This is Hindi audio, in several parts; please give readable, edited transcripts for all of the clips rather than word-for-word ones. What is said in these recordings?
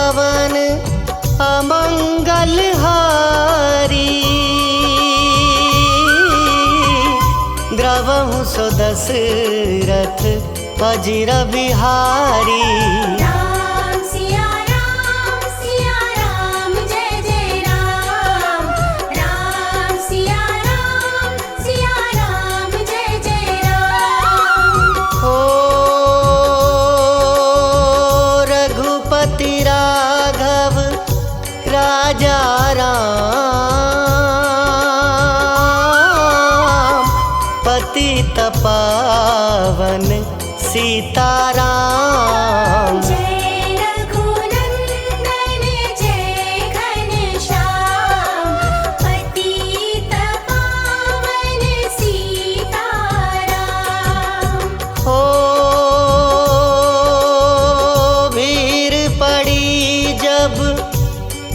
पावन अमंगल हारी। द्रवहु सो दशरथ अजिर बिहारी। राम सिया राम जय जय राम। राम सिया राम जय जय राम। ओ रघुपति राघव राजा राम, पतित पावन सीताराम। जय रघुनंदन जय घनश्याम, पतित पावन सीताराम। हो भीड़ पड़ी जब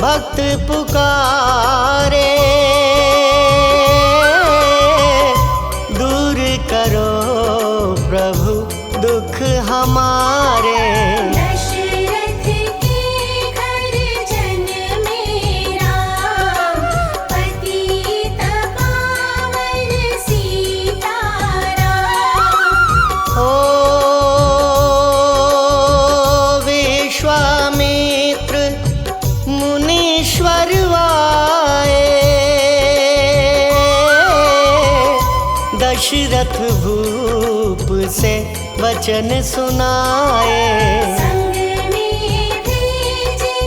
भक्त पुकारे, दूर करो प्रभु दुख हमारे। दशरथ के घर जन मेरा, पतित पावन सीताराम। हो विश्वामित्र मुनीश्वर आए, दशरथ भूप से वचन सुनाए। संग में भेजे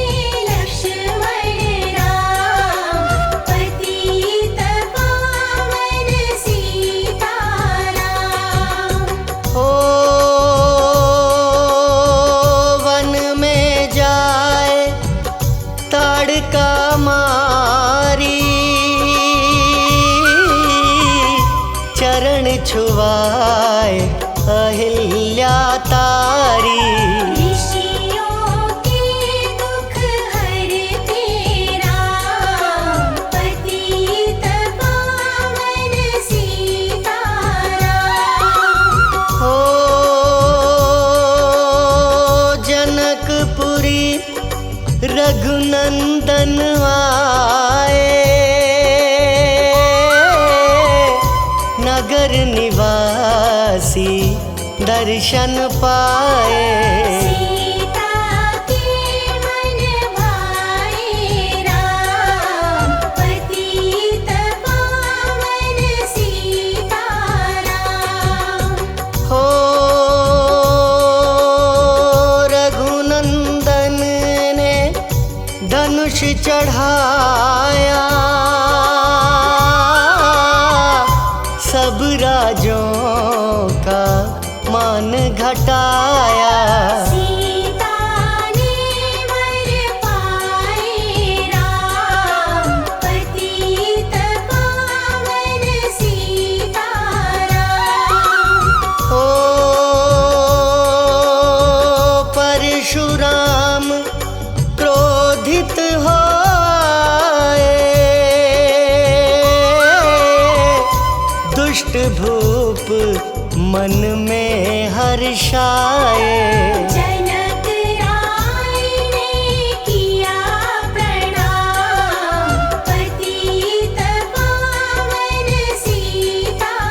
लक्ष्मण राम, पतित पावन सीताराम। हो वन में जाए ताड़का मारी, चरण छुआए अहिल्या तारी। ऋषियों के दुख हरते राम, पतित पावन सीताराम। हो जनकपुरी रघुनंदन आए, नगर निवासी दर्शन पाए। सीता के मन भाए राम, पतित पावन सीताराम। हो रघुनंदन ने धनुष चढ़ाया, सब राजों का मान घटाया। सीता ने वर पाए राम, पतित पावन सीताराम। हो परशुराम क्रोधित होए, दुष्ट भूप मन में हर्षाए। जनक राय ने किया प्रणाम, पतित पावन सीताराम।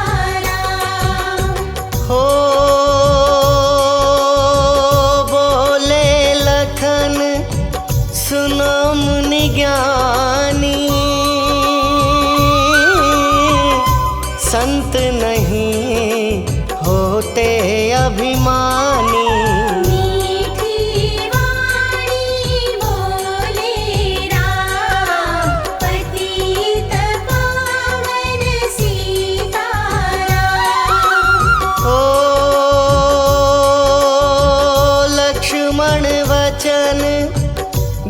हो बोले लखन सुनो मुनि ज्ञानी, संत नहीं होते अभिमानी। मीठी वाणी बोले राम, पतित पावन सीताराम। हो लक्ष्मण वचन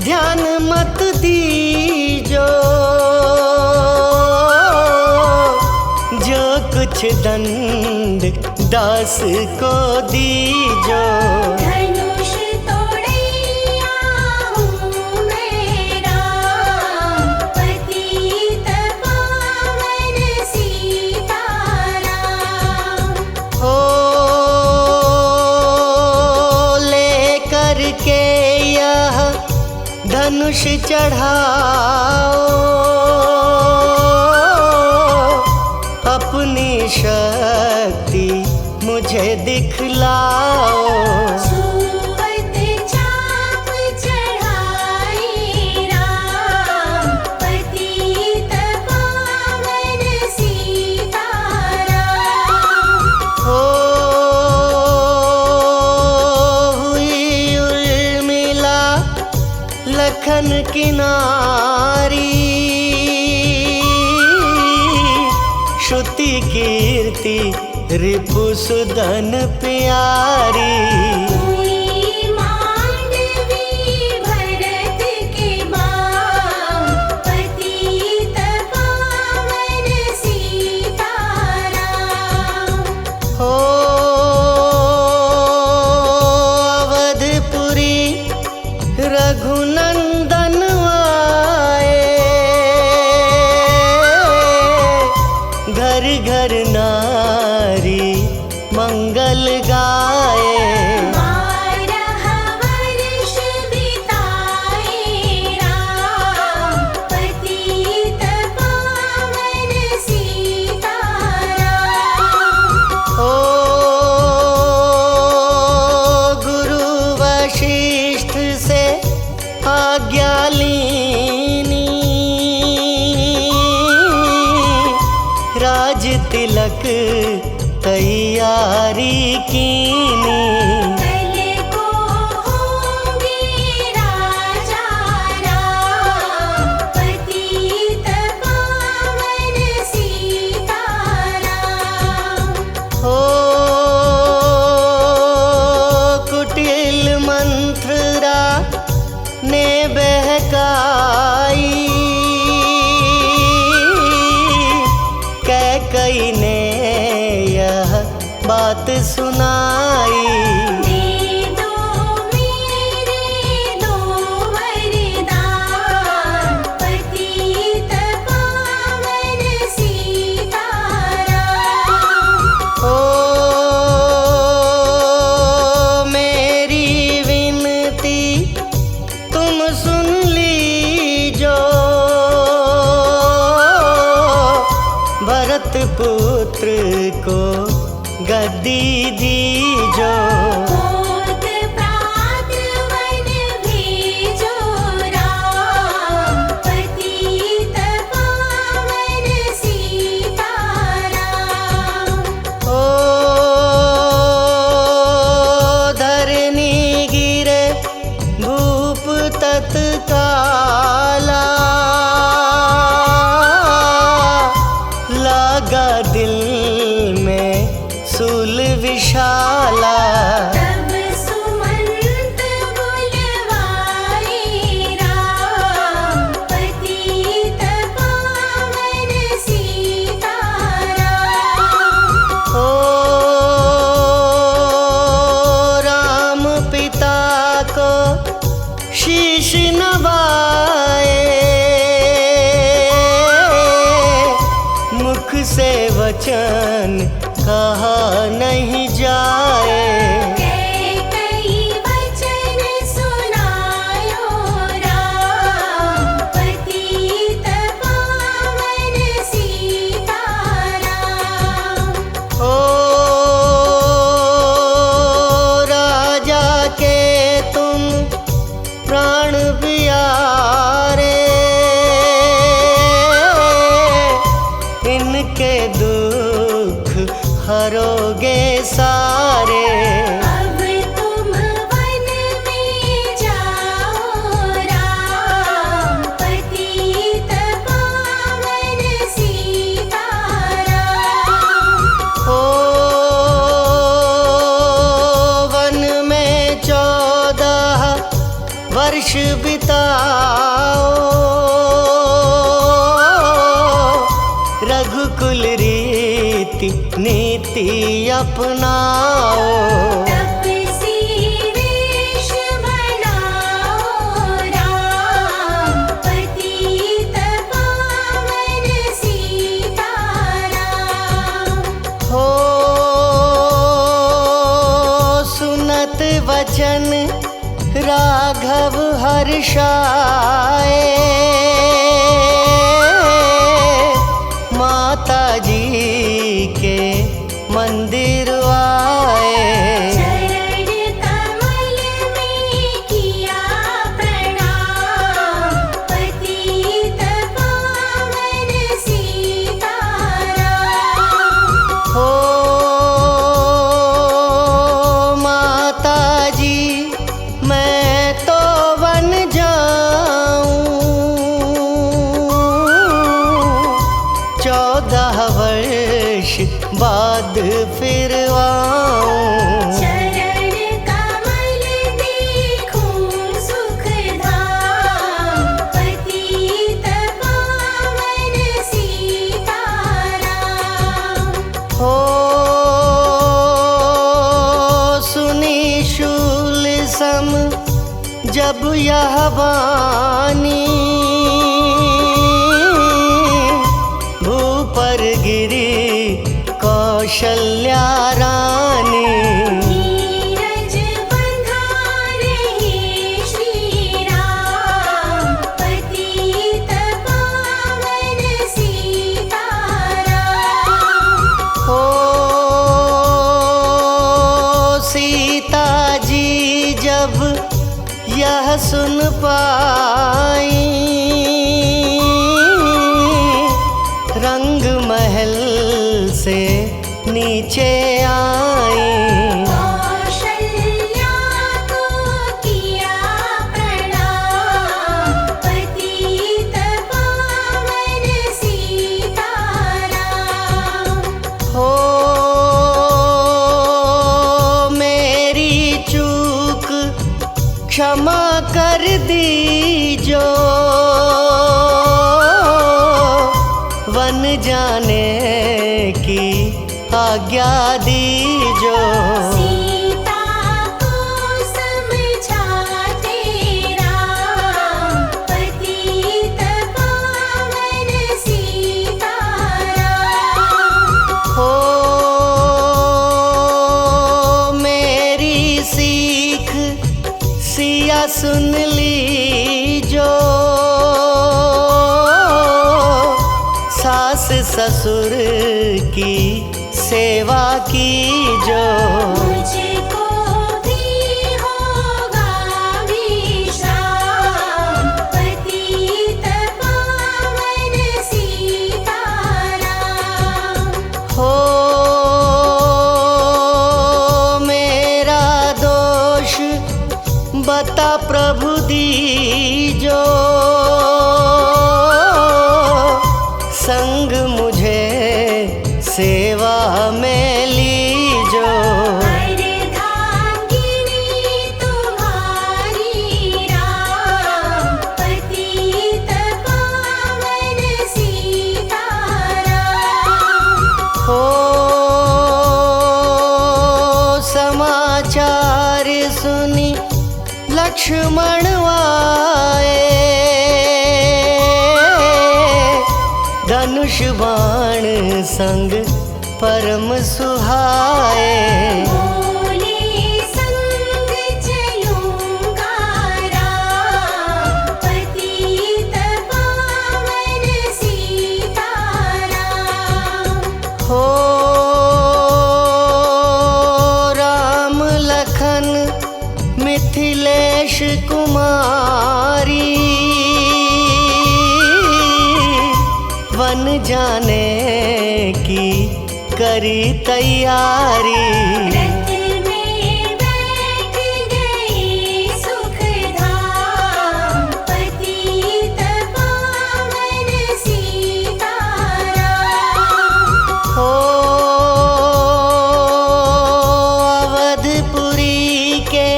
ध्यान मत दीजो, जो कुछ दंड दास को दीजो। धनुष तोड़ैया हूँ मैं राम, पतित पावन सीताराम। हो लेकर के यह धनुष चढ़ाओ, अपनी शक्ति मुझे दिखलाओ। छुअत चाप चढ़ाई राम, पतित पावन सीताराम। हो हुई उर्मिला लखन की नारी, श्रुति कीर्ति रिपुसुदन प्यारी। हुई मांडवी भरत के बाम, पतित पावन सीताराम। हो अवधपुरी रघुनंदन आए, घर घर नारी मंगल गाए। 12 वर्ष बिताए राम, पतित पावन सीताराम। ओ गुरु वशिष्ठ से आज्ञा लीनी, राज तिलक तैयारी कीनी। कल को होंगे राजा राम, पतित पावन सीताराम। हो कुटिल मंत्रा ने बहकाई, कैकई ने यह बात सुनाई। दे दो मेरे दो वरदान, पतित पावन सीताराम। ओ मेरी विनती तुम सुन लीजो, भरत पुत्र को गद्दी दीजो। होत प्रात वन भेजो राम, पतित पावन सीताराम। ओ धरनी गिरे भूप तत्काला, लागा दिल में सूल विशाला। तब सुमंत बुलवाए राम, पतित पावन सीताराम। ओ राम पिता को शीश नवाए, मुख से वचन कहा नहीं जाए। कई वचन सुनायो राम, पतित पावन सीताराम। ओ राजा के तुम प्राण प्यारे, इनके दुख हरोगे सारे। अब तुम वन में जाओ राम, पतित पावन सीताराम। ओ वन में 14 वर्ष बिताओ, रघुकुल रीति नीति अपनाओ। तपसी वेश बनाओ राम, पतित पावन सीताराम। हो सुनत वचन राघव बरसाए, माता जी के मंदिर आए। चरण कमल में किया प्रणाम, पतित पावन सीताराम। हो माता जी मैं तो बन जाऊं, 14 वर्ष बाद फिर आऊं। चरण कमल देखूं सुख धाम, पतित पावन सीताराम। हो सुनी शूल सम जब यह वाणी, भू पर गिरी कौशल्या रानी। नीरज बंधा रहे श्री राम, पतित पावन सीताराम। हो सीता जी जब यह सुन पाई, रंग महल से नीचे आई। कौशल्या को किया प्रणाम, पतित पावन सीताराम। हो मेरी चूक क्षमा कर दीजो, वन जाने की आज्ञा दीजो। सीता को समझाते राम, पतित पावन सीताराम। हो मेरी सीख सिया सुन लीजो, सास ससुर की सेवा कीजो। मुझको भी होगा विश्राम, पतित पावन सीताराम। हो मेरा दोष बता प्रभु दीजो, संग मुझे सेवा में लीजो। अर्धांगिनी तुम्हारी राम, पतित पावन सीताराम। हो समाचार सुनी लक्ष्मण आए, धनुष बाण संग परम सुहाए। बोले संग चलूंगा राम, पतित पावन सीताराम। हो राम लखन मिथिलेश कुमारी, वन जाने की करी तैयारी। रथ में बैठ गए सुख धाम, पतित पावन सीताराम। हो अवधपुरी के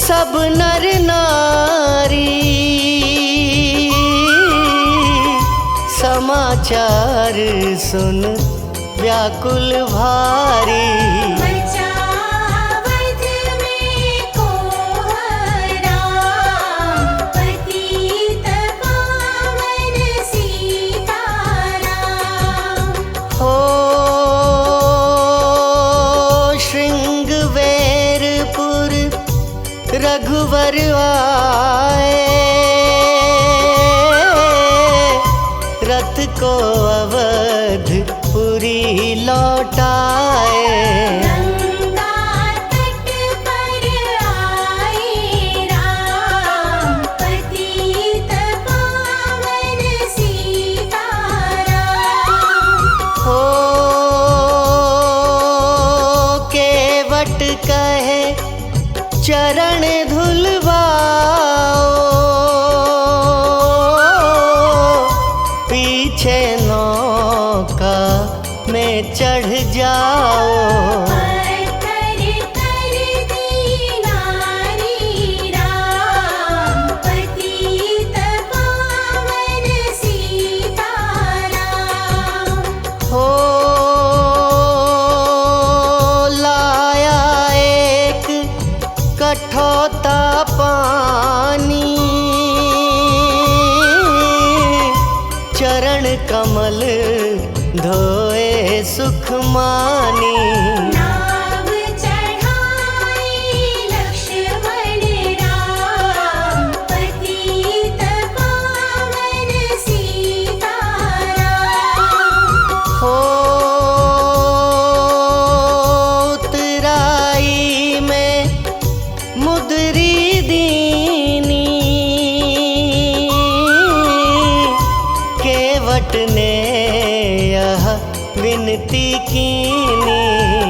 सब नर नारी, समाचार सुन व्याकुल भारी। बचावत में को राम, पतित पावन सीताराम। हो रघुवर रथ को अवधपुरी लौटाए। गंगा तट पर आए राम, पतित पावन सीताराम। हो केवट कहे चरण धुलवाओ, पीछे नौका में चढ़ जाओ। पत्थर कर दीनारी राम, पतित पावन सीताराम। हो लाया एक कठौता पानी, चरण कमल धोए सुख मानी। नाव चढ़ाई लक्ष्मण राम, पतित पावन सीताराम। हो उतराई में मुदरी दीनी, केवट ने यह विनती कीनी।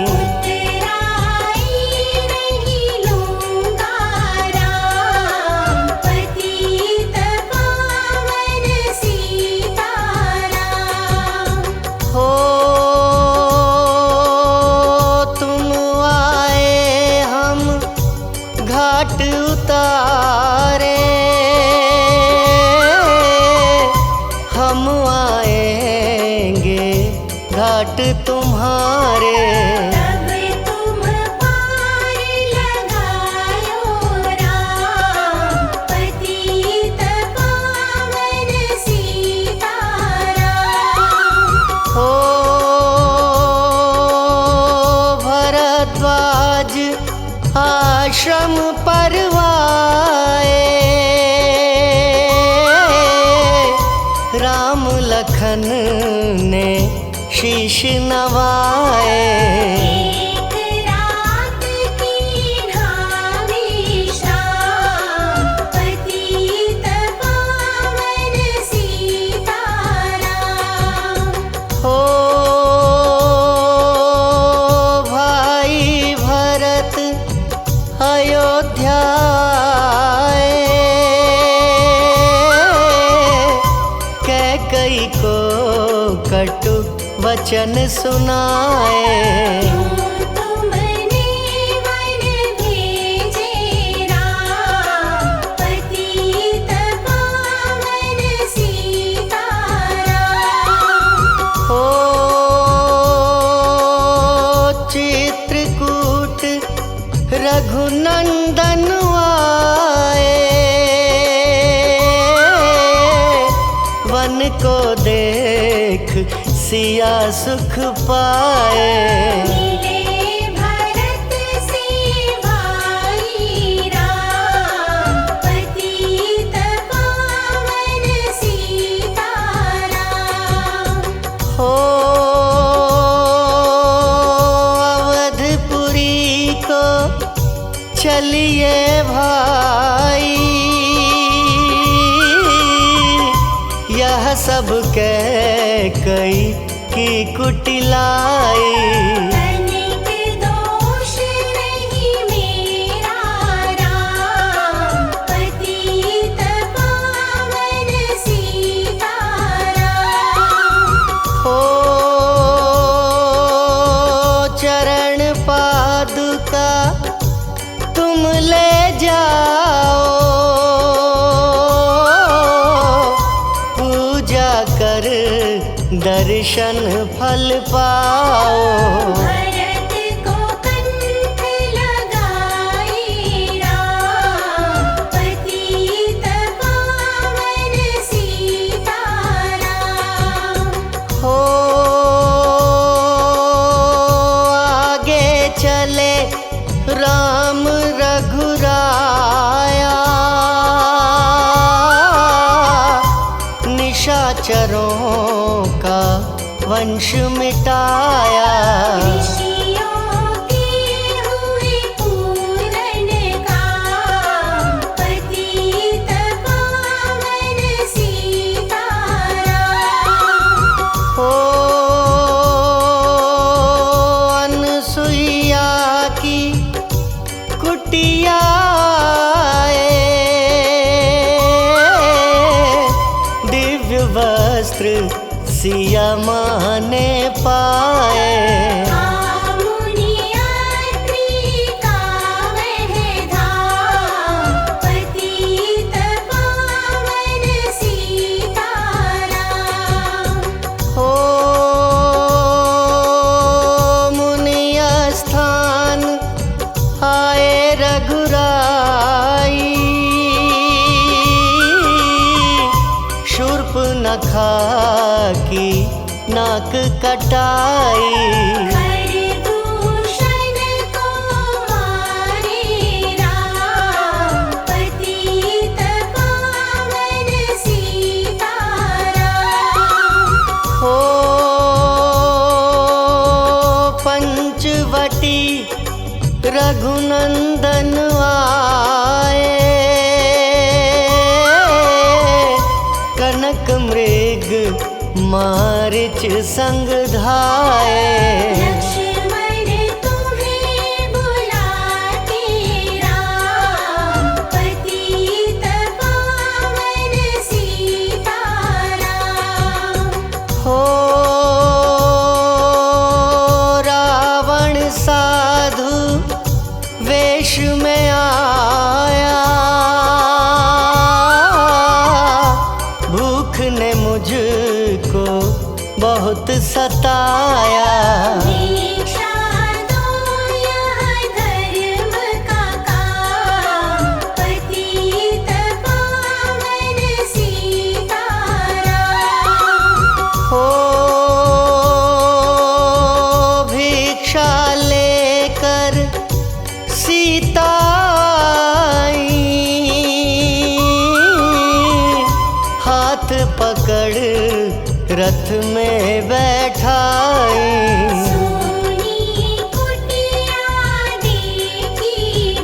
उतराई नहीं लूंगा राम, पतित पावन सीताराम। हो तुम आए हम घाट उतारे, हम आएंगे घाट तुम्हारे। तब तुम पार लगायो राम, पतित पावन सीताराम। हो भरद्वाज आश्रम परवाए, राम लखन ने शीश नवाए। एक रात की ढावी शाम, पतित पावन सीताराम। हो भाई भरत अयोध्या आए, कैकई को कटु वचन सुनाए। क्यों तुमने वन भेजे राम, पतित पावन सीताराम। हो चित्रकूट रघुनंदन आए, वन को देख सिया सुख पाए। मिले भरत से भाई राम, पतित पावन सीताराम। हो अवधपुरी को चलिए भाई, यह सब कैकई की कुटिलाई। तनिक दोष नहीं मेरा राम, पतित पावन सीताराम। हो चरण पादुका तुम ले जाओ, पूजा कर दर्शन फल पाओ। भरत को कंठ लगाई राम, पतित पावन सीताराम। हो आगे चले राम रघुराया, निशाचरों का वंश मिटाया। ऋषियों के हुए पूर्ण काम, पतित पावन सीताराम। ओ अनसुईया की कुटिया दिव्य वस्त्र सिया माँ ने पाए। मुनियात्री का वह धाम, पतित पावन सीताराम। हो मुनिय स्थान आए रघुराई, शूर्पनखा की नाक कटाई। खरदूषण को मारे राम, पतित पावन सीताराम। हो पंचवटी रघुनंदन आए, कनक मृग मारिच संग धाए। लक्ष्मण तुम्हें बुलाते राम, पतित पावन सीताराम। हो रावण साधु वेश में आया, भूख ने मुझको बहुत सताया। भिक्षा दो यह धर्म का काम, पतित पावन सीताराम। हो भिक्षा लेकर सीता आई, हाथ पकड़ रथ में बैठाई। सोनी कुटिया देखी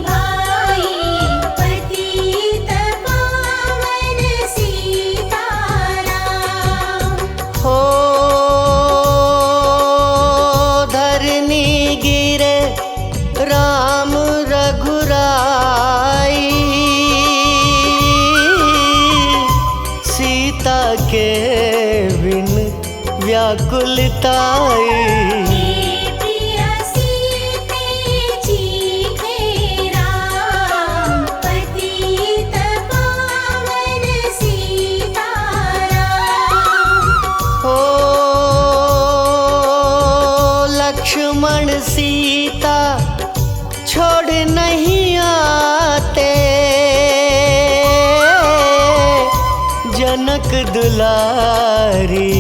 भाई, पतित पावन सीताराम। हो धरनी गिरे राम रघुराई, सीता के बिन व्याकुलताई। हे प्रिय सीते चीखे राम, पतित पावन सीताराम। हो लक्ष्मण सीता छोड़ नहीं आते, जनक दुलारी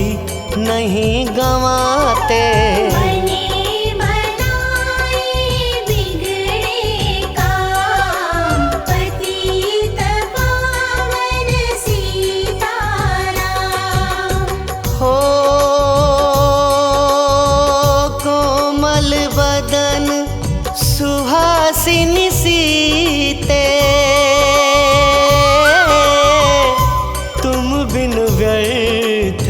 नहीं गंवाते। बने बनाए बिगड़े काम, पतित पावन सीताराम। हो कोमल बदन सुहासिनी सीते, तुम बिन व्यर्थ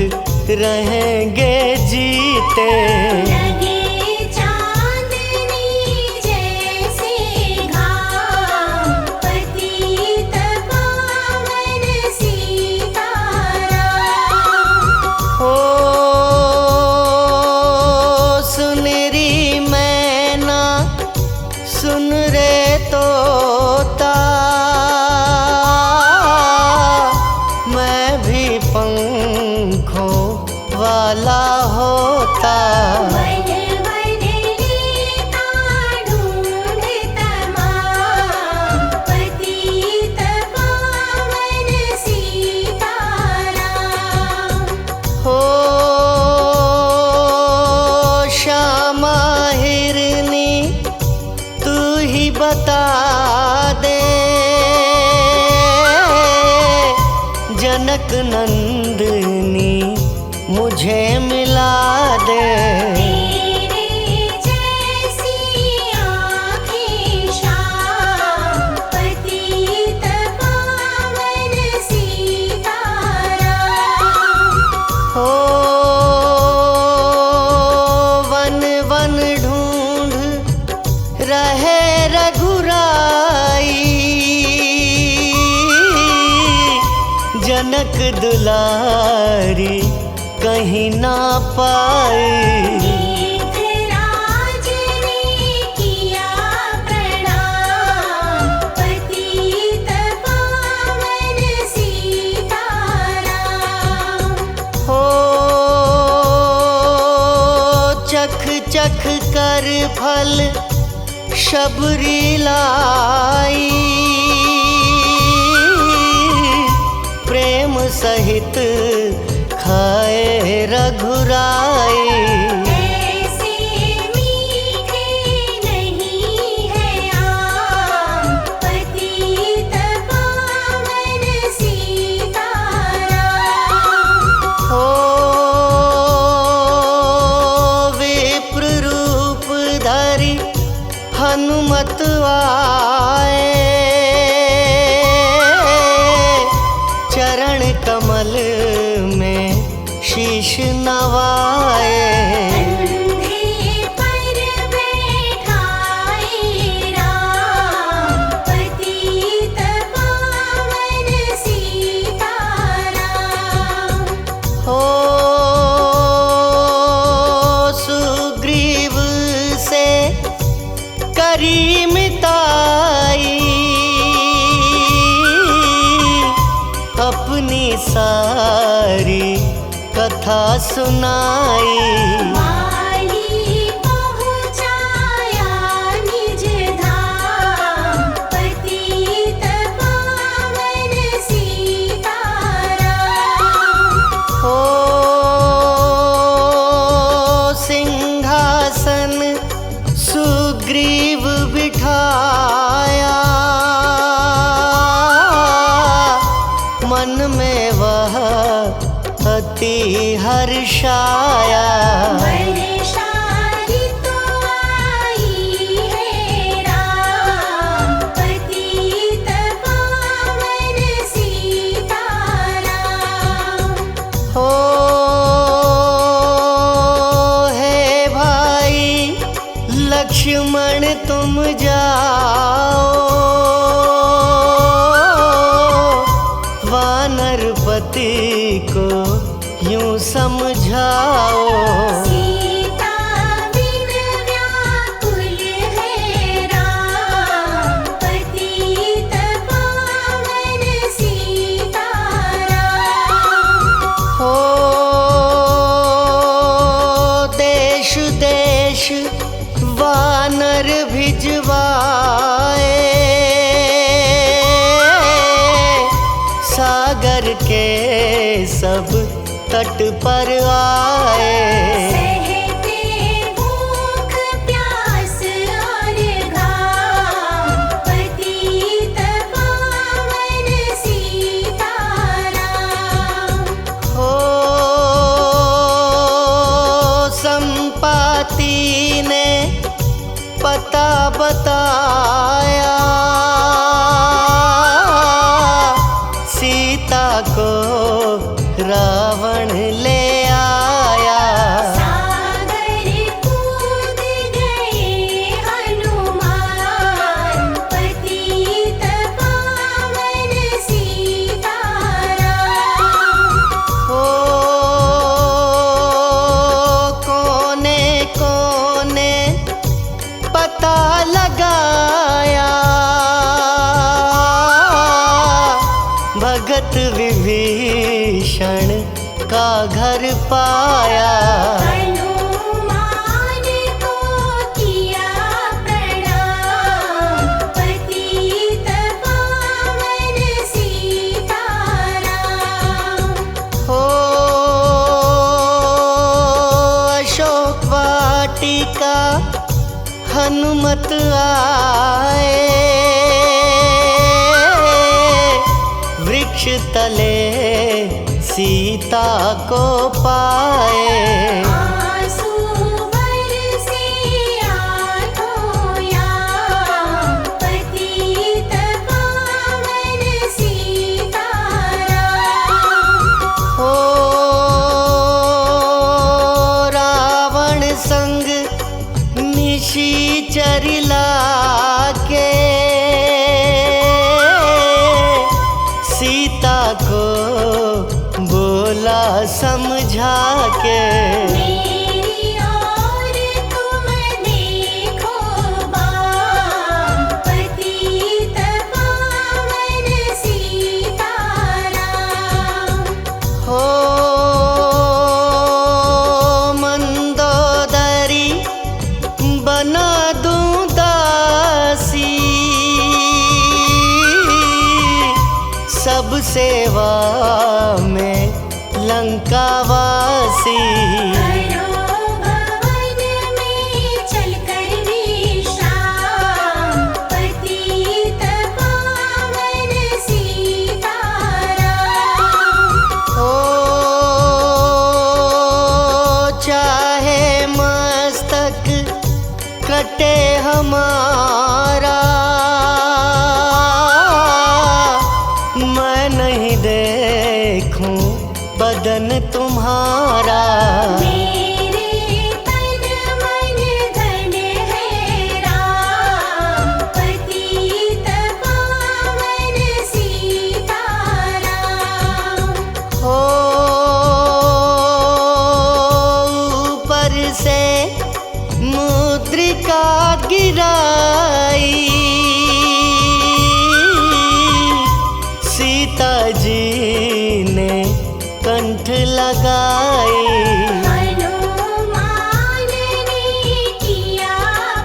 रहेंगे जीते। लगे चांदनी जैसे घाम, पतित पावन सीताराम। हो सुनरी मैना सुन रे तोता, मैं भी पंखों वाला होता। वन वन लेता ढूंढ तमाम, पतित पावन सीताराम। हो श्यामा हिरनी तू ही बता दे, जनक नंदिनी मुझे मिला दे। तेरे जैसी आँखें श्याम पतित पावन सीताराम। हो वन वन ढूंढ रहे रघुराई, जनक दुलारी कहीं ना पाई। मेघराज ने किया प्रणाम पतित पावन सीताराम। हो चख चख कर फल शबरी लाई, प्रेम सहित खाए रघुराई। ऐसे मीठे नहीं है आम पतित पावन सीताराम। हो विप्र रूप धरि हनुमत आए, चरण कमल में शीश नवाए। कंधे पर बैठाए राम पतित पावन सीताराम। हो सुग्रीव से करी मिताई, अपनी सारी कथा सुनाई। माली पहुँचाया निज धाम पतित पावन सीताराम। हो सिंहासन सुग्रीव बिठाया, मन में वह अति हर्षाया। वर्षारी तो आई है राम पतित पावन सीताराम। हो हे भाई लक्ष्मण तुम जाओ, वानरपति को यूं समझाओ। सीता बिन व्याकुल है राम पतित पावन सीताराम। हो देश देश वानर भिजवाए, सागर के सब तट पर आए। सहते भूख प्यास और घाम पतित पावन सीताराम। हो संपाति ने पता बताया, सीता को रावण ले आया। सागर कूद गए हनुमान पतित पावन सीताराम। हो कोने कोने पता लगाया, भगत विभीषण का घर पाया। हनुमान को किया प्रणाम पतित पावन सीताराम। हो अशोक वाटिका हनुमत आए, वृक्ष तले सीता को पाए। आंसू बरसे आँखों याम, पतित पावन सीताराम। हो रावण संग निशाचर लाके सीता को बोला समझा के। मेरी ओर तुम देखो बाम, पतित पावन सीताराम। हो मंदोदरी बना दूं दासी, सब सेवा में लंकावासी। करो भवन में चलकर विश्राम, पतित पावन सीताराम। हो चाहे मस्तक कटे हमारा, मैं नहीं देखूं बदन तुम्हारा। मेरे तन मन धन है राम, पतित पावन सीताराम। हो ऊपर से मुद्रिका गिराई, सीता जी ने कंठ लगाई। हनुमान ने किया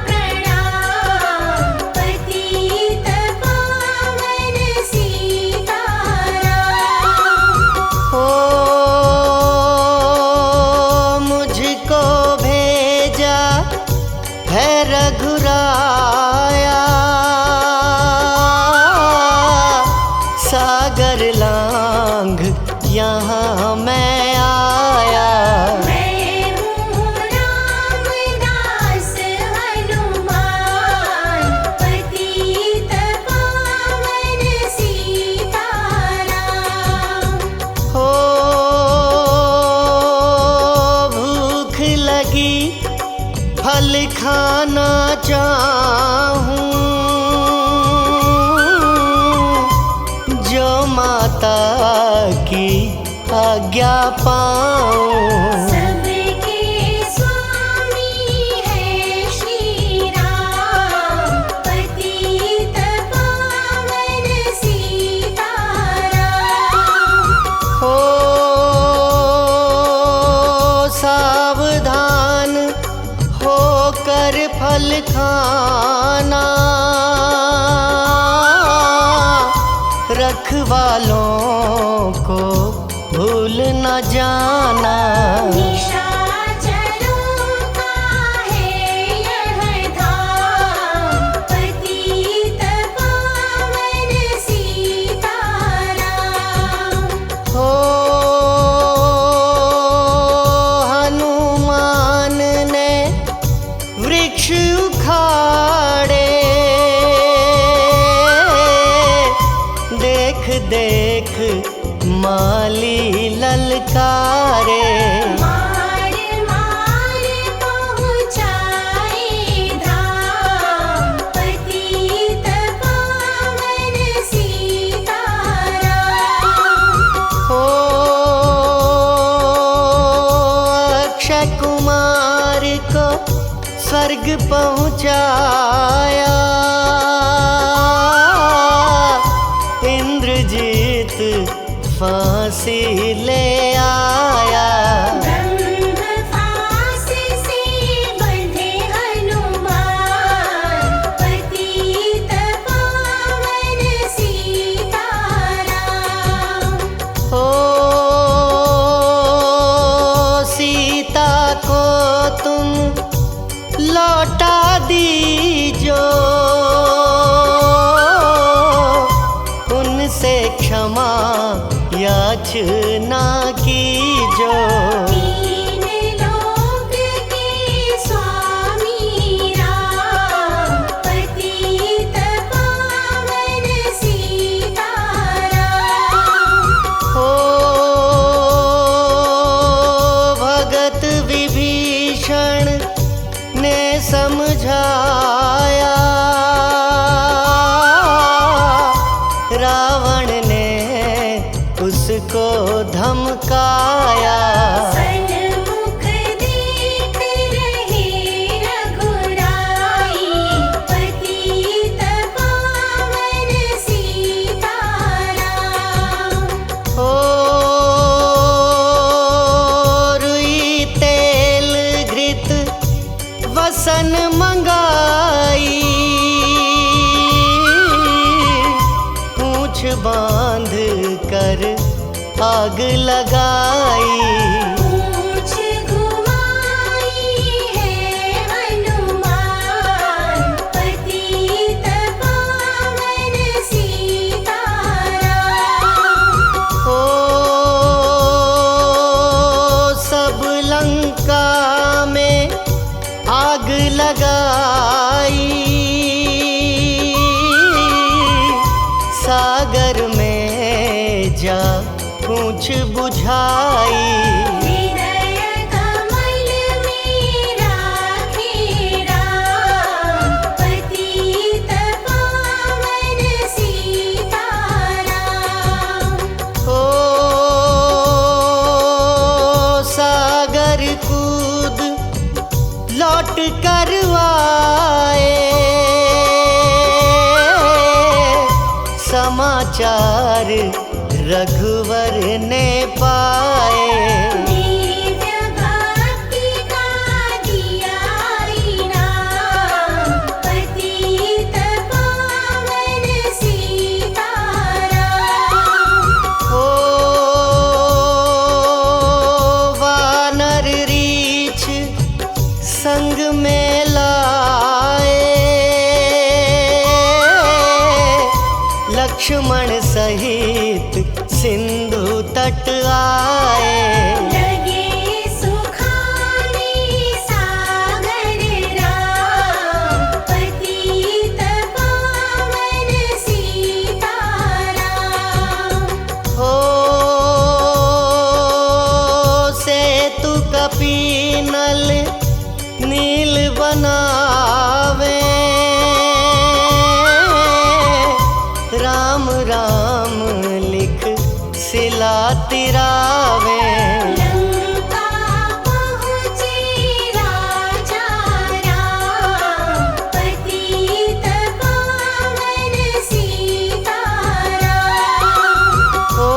प्रणाम, पतित पावन सीताराम। हो मुझको भेजा है रघुराया, सागर लांघ यहाँ मैं आया। मैं हूँ रामदास हनुमान, पतित पावन सीताराम। हो भूख लगी फल खाना चाहूं, जो माता की आज्ञा पाऊं। सबके स्वामी है श्री राम, पतित पावन सीताराम। हो सावधान होकर फल खाना, रखवालों को भूल न जाना। निशाचरों का है यह धाम, पतित पावन सीताराम। हो हनुमान ने वृक्ष उखाड़े, देख देख माली ललकारे। मार मार पहुँचाए धाम, पतित पावन सीताराम। हो अक्षय कुमार को स्वर्ग पहुँचाया, इंद्रजीत फांसी ले आया। ब्रह्म फांस से बंधे हनुमान, पतित पावन सीताराम। हो सीता को तुम लौटा दीजो, उनसे क्षमा याचना की जो। तीन लोक के स्वामी राम, पतित पावन सीताराम। हो भगत विभीषण ने समझाया, रावण ने उसको धमकाया। सन्मुख देख रहे रघुराई, पतित पावन सीताराम। हो रुई तेल घृत वसन मंगाई, पूंछ बांध कर आग लगाई। पूंछ घुमाई है हनुमान, पतित पावन सीताराम। हो सब लंका में आग लगाई, सागर में जा पूंछ बुझाई। हृदय कमल में राखे राम, पतित पावन सीताराम। हो सागर कूद लौट कर आए, समाचार रघुवर ने पाए। दिव्य भक्ति का दिया इनाम, पतित पावन सीताराम। हो वानर रीछ संग में लाए, लक्ष्मण सहित सिंधु तट आए। लगे सुखाने सागर राम, पतित पावन सीताराम। हो सेतु कपीनल नील बनावे, राम राम लिख सिला तिरावे। लंका पहुँचे राजा राम, पतित पावन सीताराम। हो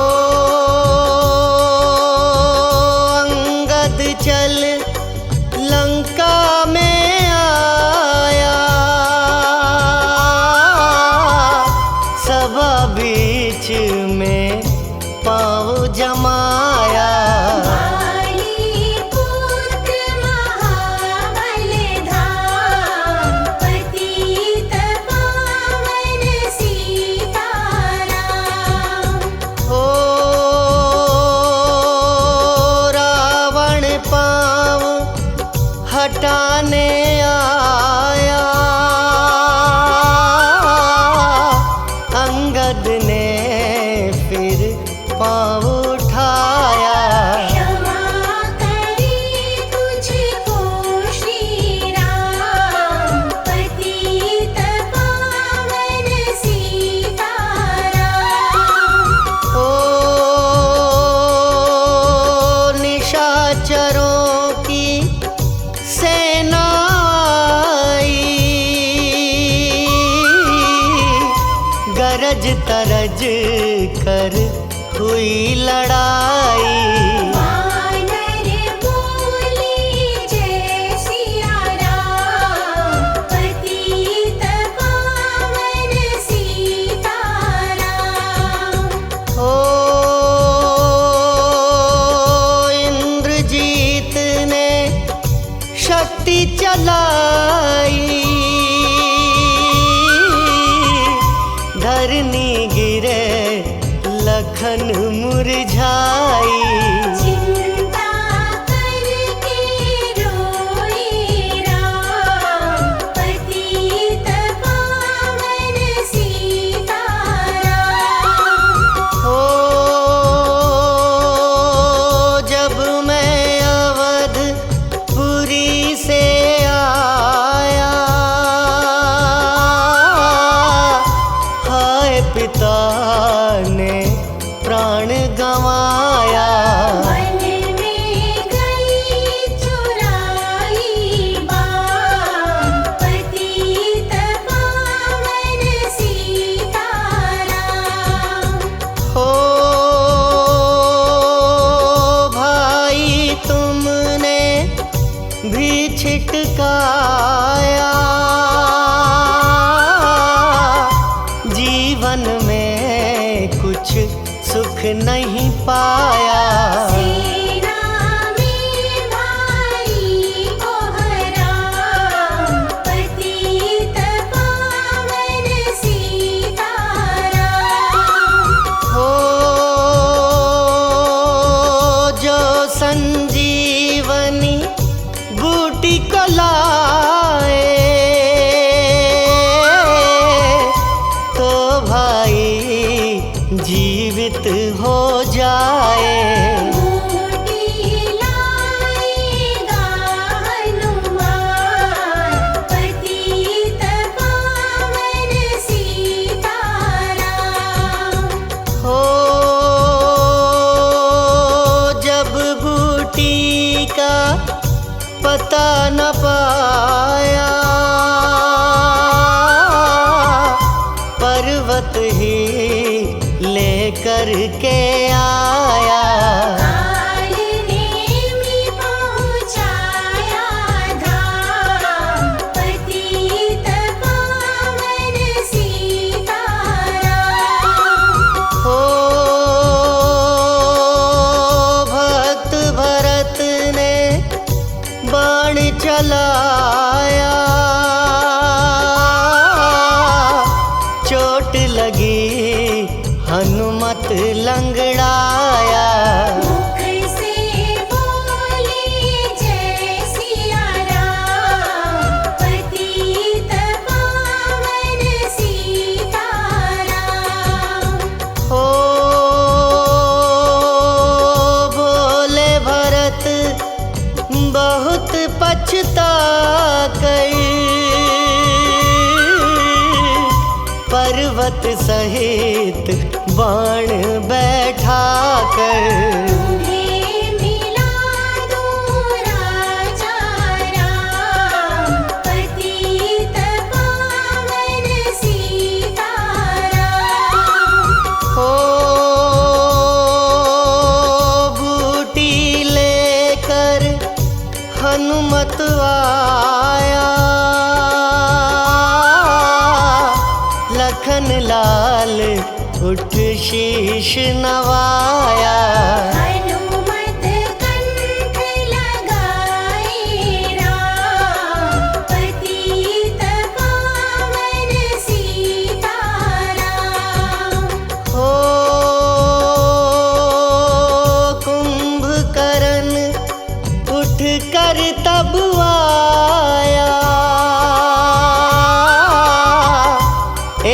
अंगद चल लंका में आया, सभा बीच में पाँव जमाया। पुत्र महाबल धाम, पतित पावन सीताराम। हो रावण पाँव हटाने आया, अंगद ने फिर पाँव उठाया। क्षमा करे तुझको श्री राम, पतित पावन सीताराम। हो निशाचरों की सेना आई, गरज तरज कर हुई लड़ाई। वानर बोले जय सिया राम, पतित पावन सीताराम। हो इंद्रजीत ने शक्ति चलाई, धरनी गिरे लखन मुरझाई। मुरझाई। चिंता करके रोए राम, पतित पावन सीताराम। हो जब मैं अवधपुरी से आया, हाय पिता ने प्राण गंवाया। वन में गई चुराई बाम, पतित पावन सीताराम। हो भाई तुमने भी छिटकाया, जीवन में कुछ सुख नहीं पाया। सेना में भाई को हराम, पतित पावन सीताराम। हो जो संजीवनी बूटी को लाए, तो भाई जीवित हो जाए। बूटी लाएगा हनुमान, पतित पावन सीताराम। हो जब बूटी का पता न पाया, पर्वत ही लेकर के आया। काल नेमि पहुँचाया धाम, पतित पावन सीताराम। हो भक्त भरत ने बाण चलाया, चोट लगी हनुमत लंगड़ाया। मुख से बोले जय सिया राम, पतित पावन सीताराम। हो बोले भरत बहुत पछता कर, पर्वत सहित बाण बैठा कर। तुम्हें मिला दूं राजा राम, पतित पावन सीताराम। हो बूटी लेकर हनुमत आया, लखन लाल उठ शीश नवाया। हनुमत कंठ लगाए राम, पतित पावन सीताराम। हो कुंभकर्ण उठ कर तब आया,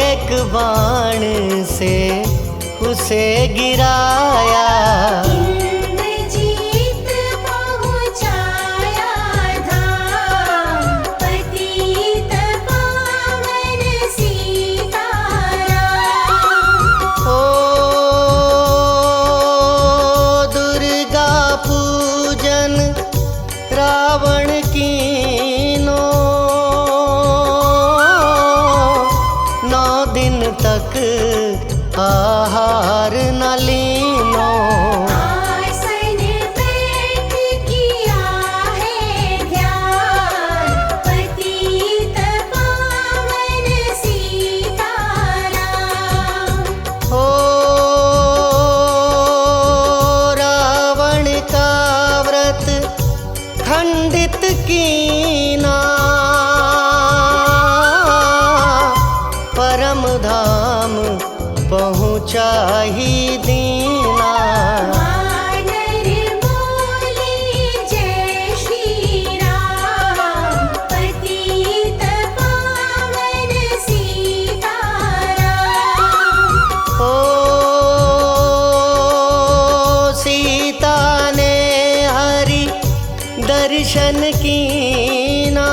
एक बाण से उसे गिराया। इंद्रजीत पहुँचाया धाम, पतित पावन सीताराम। हो दुर्गा पूजन रावण कीनो, 9 दिन तक आहार न लीनो। आसन बैठ किया है ध्यान, पतित पावन सीताराम। हो रावण का व्रत खंडित कीना, परम धाम पहुँचा दर्शन कीना,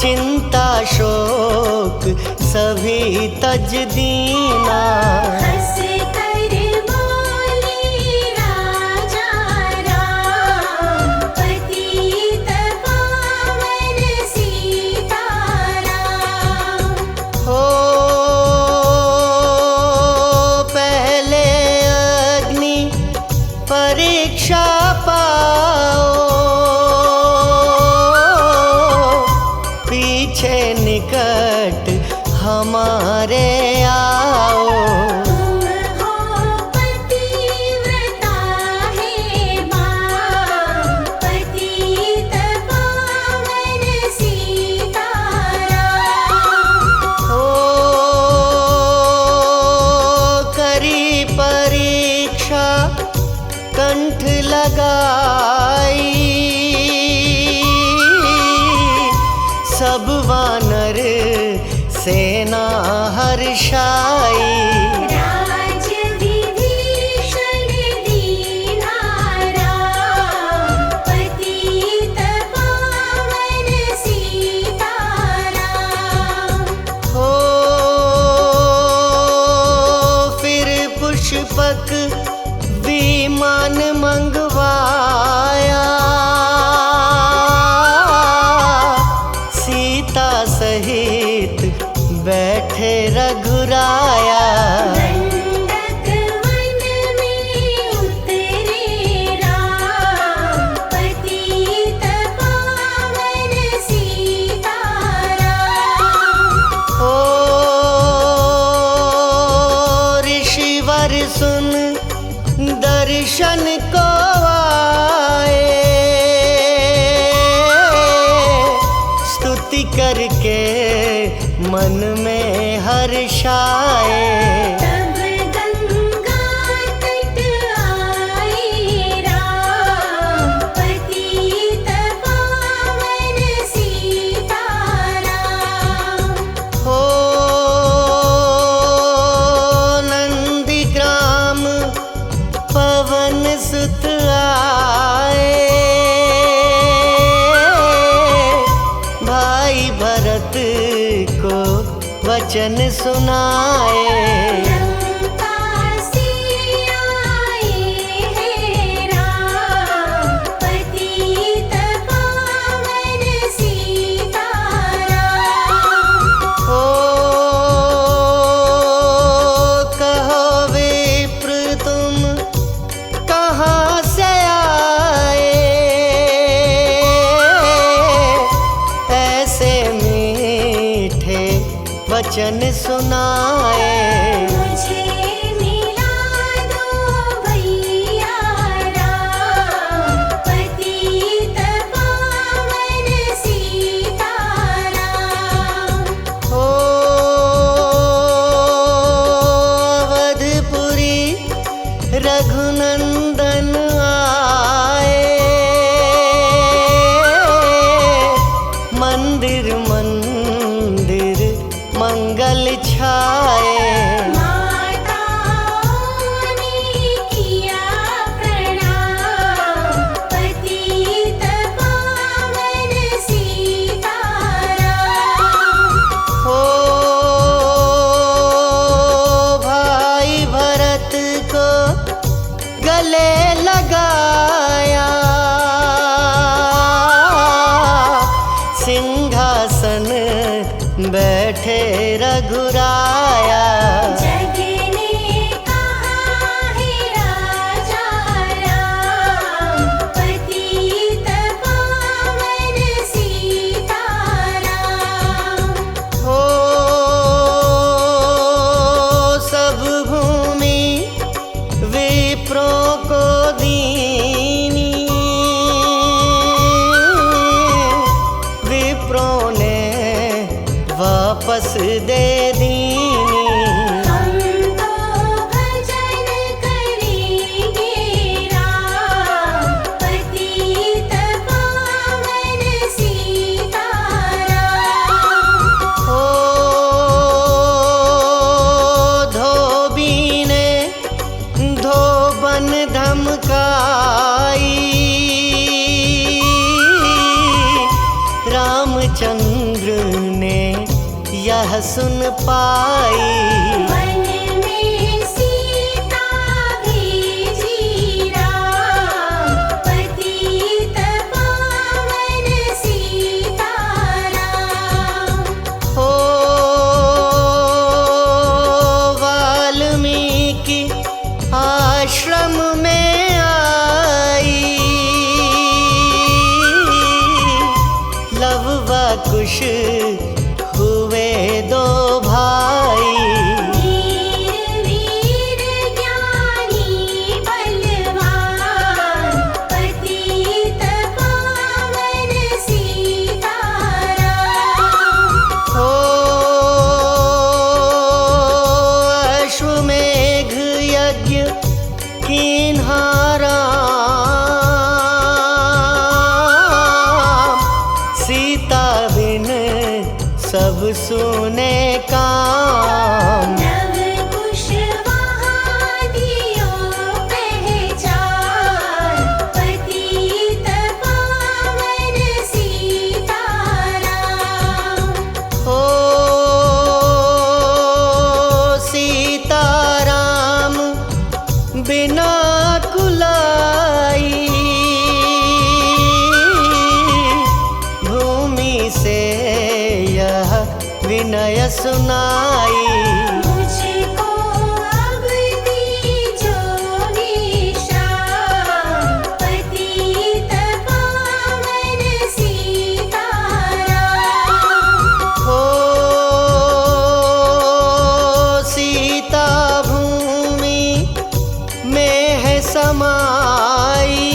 चिंता शोक सभी तज दीना। हंस कर बोले राजा राम, पतित पावन सीताराम। हो पहले अग्नि परीक्षा पाओ, पीछे निकट हमारे आओ। तुम हो पतिव्रता हे मां, पतित पावन सीताराम। हो करी परीक्षा कंठ लगाई, सब वानर सेना हर्षाई। राज विभीषण दीना राम, पतित पावन सीताराम। हो फिर पुष्पक विमान मंगवाया, सीता सहित बैठे रघुराया। दंडक वन में उतरे राम, पतित पावन सीताराम। हो ऋषिवर सुन दर्शन को आए, स्तुति करके मन में हर्षाए। तब गंगा तट आए राम, पतित पावन सीताराम। हो नंदीग्राम पवन सुत आए, भाई भरत को वचन सुनाए। लंका से आए हैं राम, पतित पावन सीताराम। हो कहो विप्र तुम कहाँ से आए, ऐसे मीठे वचन सुनाए। मुझे मिला दो भैया राम, पतित पावन सीताराम। हो अवधपुरी रघुनंदन आए, मंदिर मंदिर मंगल छाए। माताओं ने किया प्रणाम, पतित पावन सीताराम। हो भाई भरत को गले लगाया, सिंहासन बैठे रघुराया। जग ने कहा है राजा राम, पतित पावन सीताराम। हो सब भूमि विप्रों को दीनी, विप्रों ने वापस दे दीनी। हम तो भजन करेंगे राम, पतित पावन सीताराम। हो धोबी ने धोबन धमका आई, रामचंद्र ने यह सुन पाई। वन में सीता भेजी राम, पतित पावन सीताराम। हो वाल्मीकि आश्रम में आई, लव व कुश हुए दो भाई। वीर वीर ज्ञानी बलवान, पतित पावन सीताराम। हो अश्वमेघ यज्ञ कीन्हा राम, सीता बिन सब सुने काम। नव कुश वहाँ दियो पहचान, पतित पावन सीताराम। हो सीताराम बिना कुलाई, भूमि से यह विनय सुनाई। मुझको अब दीजो विश्राम, पतित पावन सीताराम। हो सीता भूमि में है समाई,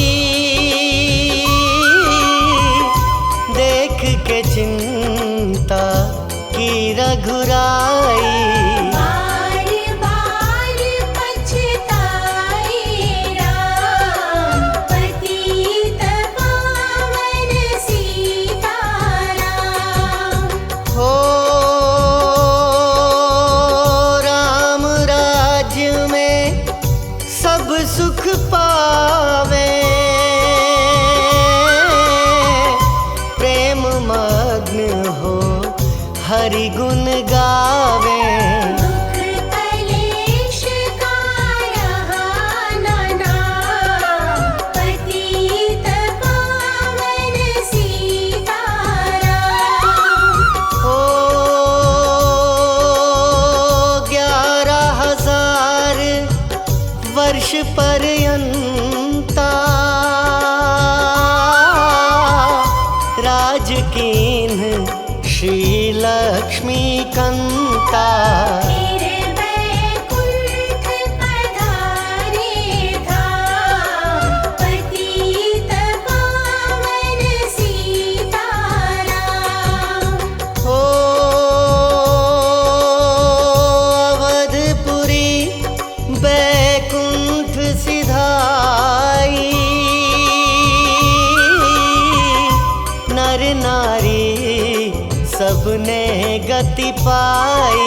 देख के चिंता की रघुराई। बार बार पछताए राम, पतित पावन सीताराम। हो राम राज्य में सब सुख पावे, प्रेम मग्न हो हरि गुण गावे। दुख कलेश का रहा न नाम, पतित पावन सीताराम। हो 11,000 वर्ष पर्यंता, राज कीन्ह श्री लक्ष्मी कंता। फिर बैकुंठ पधारे धाम, पतित पावन सीताराम। हो अवधपुरी बैकुंठ सिधाई, नर नारी सबने गति पाई।